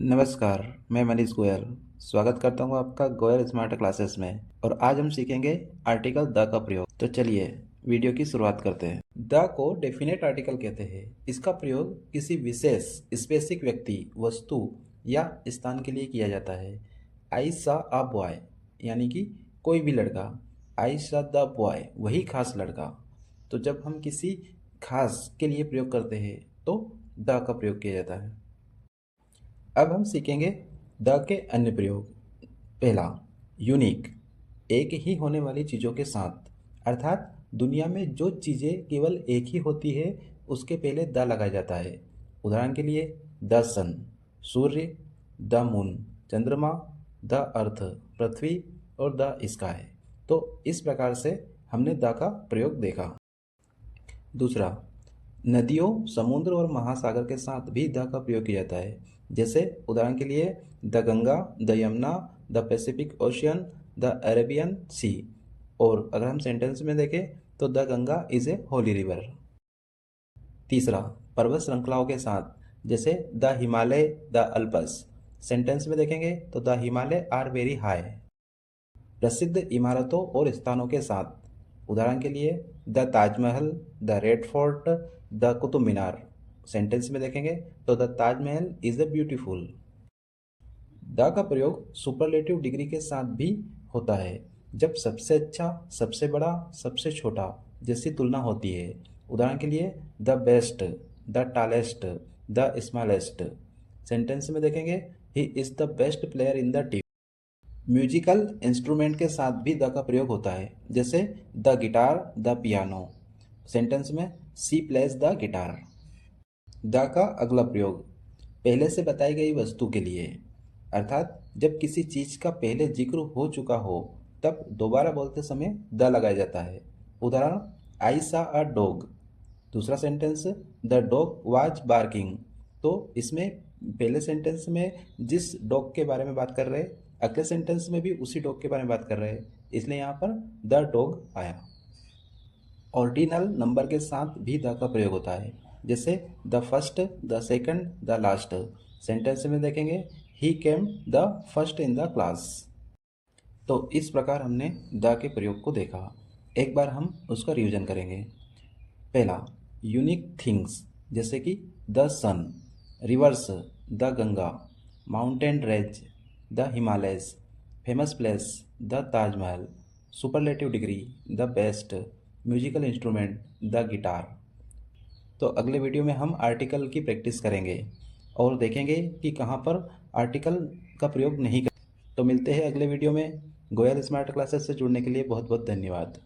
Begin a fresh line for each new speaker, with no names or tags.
नमस्कार, मैं मनीष गोयल स्वागत करता हूँ आपका गोयल स्मार्ट क्लासेस में। और आज हम सीखेंगे आर्टिकल द का प्रयोग। तो चलिए वीडियो की शुरुआत करते हैं। द को डेफिनेट आर्टिकल कहते हैं। इसका प्रयोग किसी विशेष स्पेसिफिक व्यक्ति, वस्तु या स्थान के लिए किया जाता है। आई सा अ बॉय यानी कि कोई भी लड़का, आई सा द बॉय वही खास लड़का। तो जब हम किसी खास के लिए प्रयोग करते हैं तो द का प्रयोग किया जाता है। अब हम सीखेंगे द के अन्य प्रयोग। पहला, यूनिक, एक ही होने वाली चीज़ों के साथ, अर्थात दुनिया में जो चीज़ें केवल एक ही होती है उसके पहले द लगाया जाता है। उदाहरण के लिए द सन, सूर्य, द मून, चंद्रमा, द अर्थ, पृथ्वी और द स्काई। तो इस प्रकार से हमने द का प्रयोग देखा। दूसरा, नदियों, समुद्र और महासागर के साथ भी द का प्रयोग किया जाता है। जैसे उदाहरण के लिए the Ganga, the Yamuna, the Pacific Ocean, the Arabian Sea. और अगर हम सेंटेंस में देखें तो the Ganga is a holy river. तीसरा, पर्वत श्रृंखलाओं के साथ, जैसे the Himalaya, the Alps. Sentence में देखेंगे तो the Himalaya are very high. प्रसिद्ध इमारतों और स्थानों के साथ, उदाहरण के लिए the Taj Mahal, the Red Fort, the Qutub Minar. Sentence में देखेंगे तो the Taj Mahal is a beautiful. The का प्रयोग सुपरलेटिव डिग्री के साथ भी होता है, जब सबसे अच्छा, सबसे बड़ा, सबसे छोटा जैसी तुलना होती है। उदाहरण के लिए the best, the tallest, the smallest. Sentence में देखेंगे he is the best player in the team. Musical instrument के साथ भी द का प्रयोग होता है, जैसे the guitar, the piano. Sentence में सी प्लेज द गिटार। द का अगला प्रयोग पहले से बताई गई वस्तु के लिए, अर्थात जब किसी चीज का पहले जिक्र हो चुका हो तब दोबारा बोलते समय द लगाया जाता है। उदाहरण आई सा अ डॉग। दूसरा sentence the dog was barking. तो इसमें पहले सेंटेंस में जिस डॉग के बारे में बात कर रहे हैं, अगले सेंटेंस में भी उसी डॉग के बारे में बात कर रहे हैं, इसलिए यहाँ पर द डॉग आया। ऑर्डिनल नंबर के साथ भी द का प्रयोग होता है, जैसे the first, the second, the last. Sentence में देखेंगे he came the first in the class. तो इस प्रकार हमने द के प्रयोग को देखा। एक बार हम उसका रिवीजन करेंगे। पहला, यूनिक थिंग्स, जैसे कि the sun, rivers the Ganga, mountain range the Himalayas, famous place the Taj Mahal, superlative degree the best, musical instrument the guitar. तो अगले वीडियो में हम आर्टिकल की प्रैक्टिस करेंगे और देखेंगे कि कहाँ पर आर्टिकल का प्रयोग नहीं कर। तो मिलते हैं अगले वीडियो में। गोयल स्मार्ट क्लासेस से जुड़ने के लिए बहुत बहुत धन्यवाद।